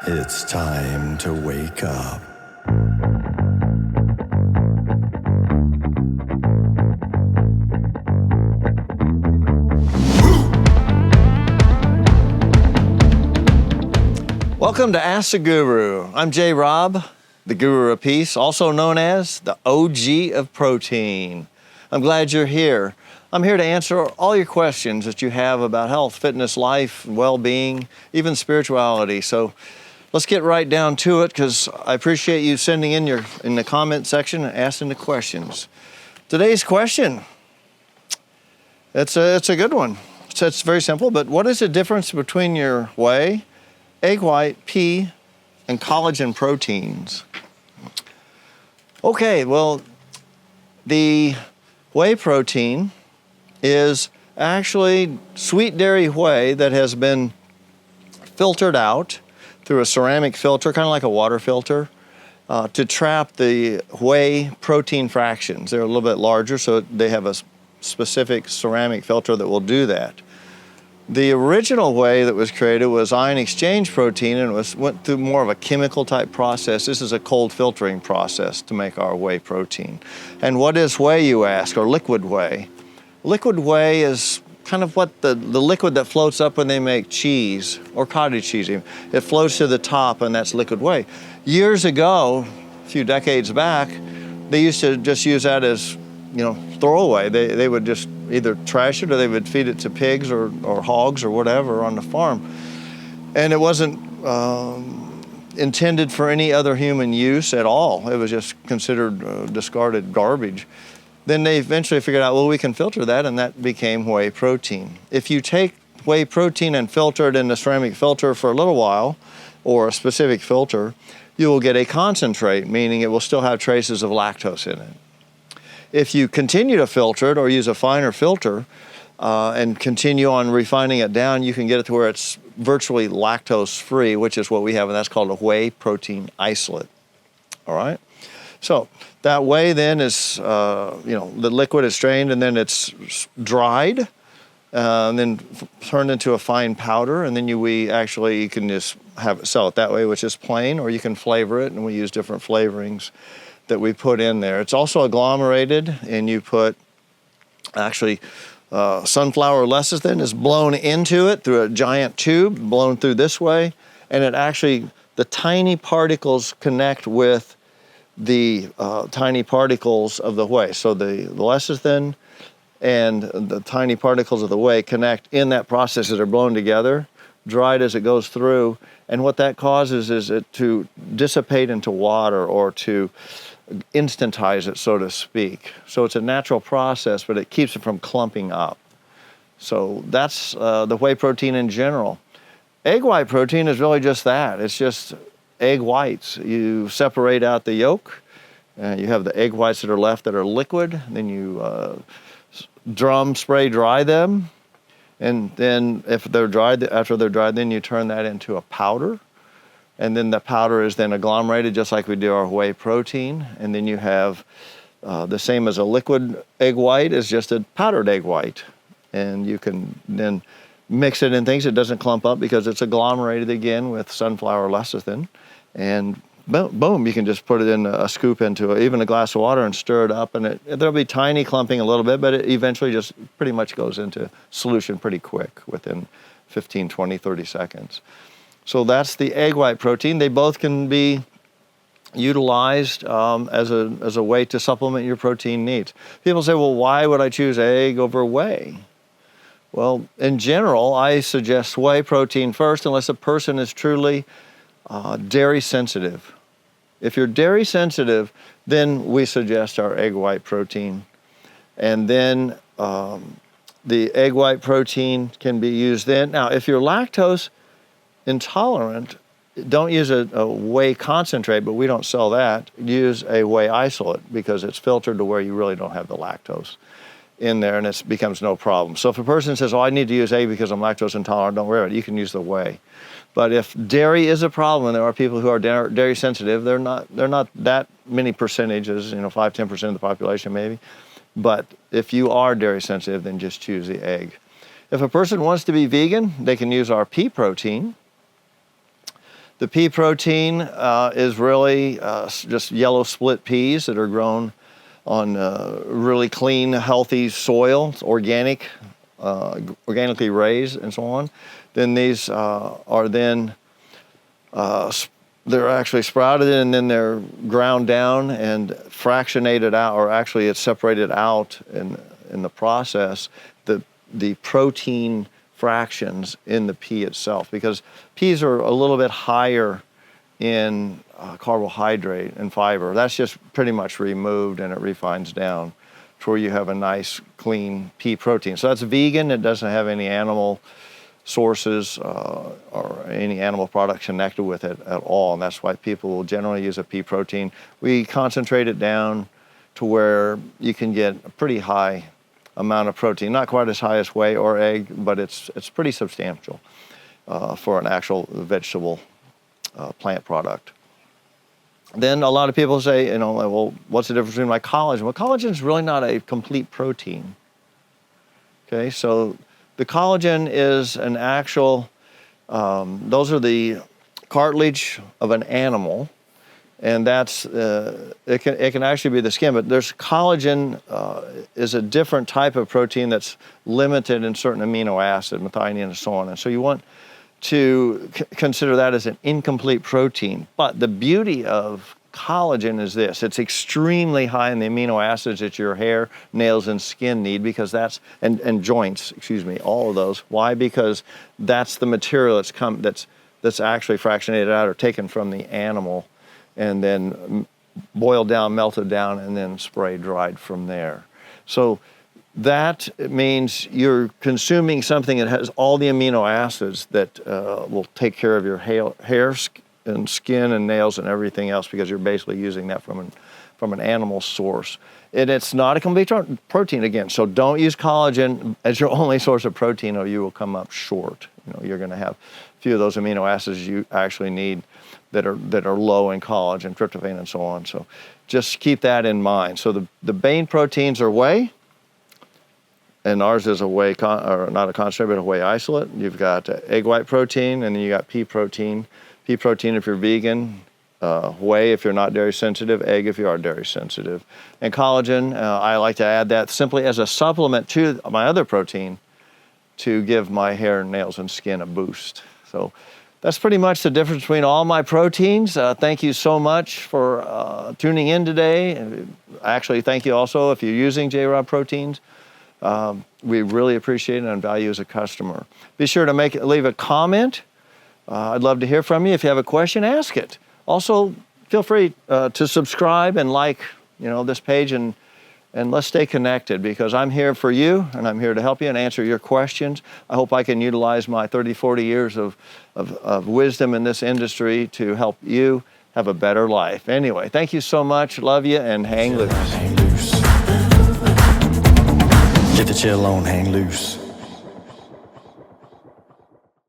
It's time to wake up. Welcome to Ask the Guru. I'm J. Rob, the Guru of Peace, also known as the OG of Protein. I'm glad you're here. I'm here to answer all your questions that you have about health, fitness, life, well-being, even spirituality. So let's get right down to it, because I appreciate you sending in the comment section and asking the questions. Today's question, it's a good one. It's very simple, but what is the difference between your whey, egg white, pea, and collagen proteins? Okay, well, the whey protein is actually sweet dairy whey that has been filtered out through a ceramic filter, kind of like a water filter, to trap the whey protein fractions. They're a little bit larger, so they have a specific ceramic filter that will do that. The original whey that was created was ion exchange protein, and went through more of a chemical type process. This is a cold filtering process to make our whey protein. And what is whey, you ask, or liquid whey? Liquid whey is kind of what the liquid that floats up when they make cheese, or cottage cheese even. It floats to the top, and that's liquid whey. Years ago, a few decades back, they used to just use that as, throwaway. They would just either trash it, or they would feed it to pigs or hogs or whatever on the farm. And it wasn't intended for any other human use at all. It was just considered discarded garbage. Then they eventually figured out, well, we can filter that, and that became whey protein. If you take whey protein and filter it in a ceramic filter for a little while, or a specific filter, you will get a concentrate, meaning it will still have traces of lactose in it. If you continue to filter it or use a finer filter and continue on refining it down, you can get it to where it's virtually lactose-free, which is what we have, and that's called a whey protein isolate. All right? So that whey then is, the liquid is strained, and then it's dried, and then turned into a fine powder, and then you can just sell it that way, which is plain, or you can flavor it, and we use different flavorings that we put in there. It's also agglomerated, and you put sunflower lecithin is blown into it through a giant tube, blown through this way, and the tiny particles connect with the tiny particles of the whey. So the lecithin and the tiny particles of the whey connect in that process as they're blown together, dried as it goes through, and what that causes is it to dissipate into water, or to instantize it, so to speak. So it's a natural process, but it keeps it from clumping up. So that's the whey protein in general. Egg white protein is really just that. It's just egg whites. You separate out the yolk, you have the egg whites that are left that are liquid, then you spray dry them, and then if they're dried, after they're dried, then you turn that into a powder. And then the powder is then agglomerated just like we do our whey protein. And then you have the same as a liquid egg white, is just a powdered egg white. And you can then mix it in things. It doesn't clump up because it's agglomerated again with sunflower lecithin. And boom, you can just put it in a scoop into even a glass of water and stir it up. And there'll be tiny clumping a little bit, but it eventually just pretty much goes into solution pretty quick within 15, 20, 30 seconds. So that's the egg white protein. They both can be utilized as a way to supplement your protein needs. People say, well, why would I choose egg over whey? Well, in general, I suggest whey protein first, unless a person is truly dairy sensitive. If you're dairy sensitive, then we suggest our egg white protein. And then the egg white protein can be used then. Now, if you're lactose intolerant, don't use a whey concentrate, but we don't sell that. Use a whey isolate, because it's filtered to where you really don't have the lactose in there, and it becomes no problem. So if a person says, I need to use egg because I'm lactose intolerant, don't worry about it. You can use the whey. But if dairy is a problem, and there are people who are dairy sensitive, they're not that many percentages, 5-10% of the population maybe. But if you are dairy sensitive, then just choose the egg. If a person wants to be vegan, they can use our pea protein. The pea protein is really just yellow split peas that are grown on really clean, healthy soil. It's organic, organically raised, and so on. Then these are then they're actually sprouted and then they're ground down and fractionated out, or actually it's separated out in the process, the protein fractions in the pea itself, because peas are a little bit higher in carbohydrate and fiber. That's just pretty much removed and it refines down to where you have a nice clean pea protein. So that's vegan. It doesn't have any animal sources or any animal products connected with it at all, and that's why people will generally use a pea protein. We concentrate it down to where you can get a pretty high amount of protein, not quite as high as whey or egg, but it's pretty substantial for an actual vegetable plant product. Then a lot of people say, well, what's the difference between my collagen? Well, collagen is really not a complete protein. Okay, so the collagen is an actual, those are the cartilage of an animal, and that's, it can actually be the skin, but there's collagen is a different type of protein that's limited in certain amino acid, methionine and so on. And so you want to consider that as an incomplete protein. But the beauty of collagen is this: it's extremely high in the amino acids that your hair, nails, and skin need, because that's, and joints, excuse me, all of those. Why? Because that's the material that's actually fractionated out or taken from the animal and then boiled down, melted down, and then spray dried from there. So that means you're consuming something that has all the amino acids that will take care of your hair and skin and nails and everything else, because you're basically using that from an animal source. And it's not a complete protein again, so don't use collagen as your only source of protein or you will come up short. You're going to have a few of those amino acids you actually need that are low in collagen, tryptophan, and so on. So just keep that in mind. So the main proteins are whey, and ours is a whey, or not a concentrate, but a whey isolate. You've got egg white protein, and then you got pea protein. Pea protein if you're vegan, whey if you're not dairy sensitive, egg if you are dairy sensitive. And collagen, I like to add that simply as a supplement to my other protein to give my hair, nails, and skin a boost. So that's pretty much the difference between all my proteins. Thank you so much for tuning in today. Actually, thank you also if you're using J-Rob proteins. We really appreciate it and value you as a customer. Be sure to leave a comment. I'd love to hear from you. If you have a question, ask it. Also, feel free to subscribe and like this page, and let's stay connected, because I'm here for you and I'm here to help you and answer your questions. I hope I can utilize my 30, 40 years of wisdom in this industry to help you have a better life. Anyway, thank you so much. Love you, and hang loose. Get the chill on, hang loose.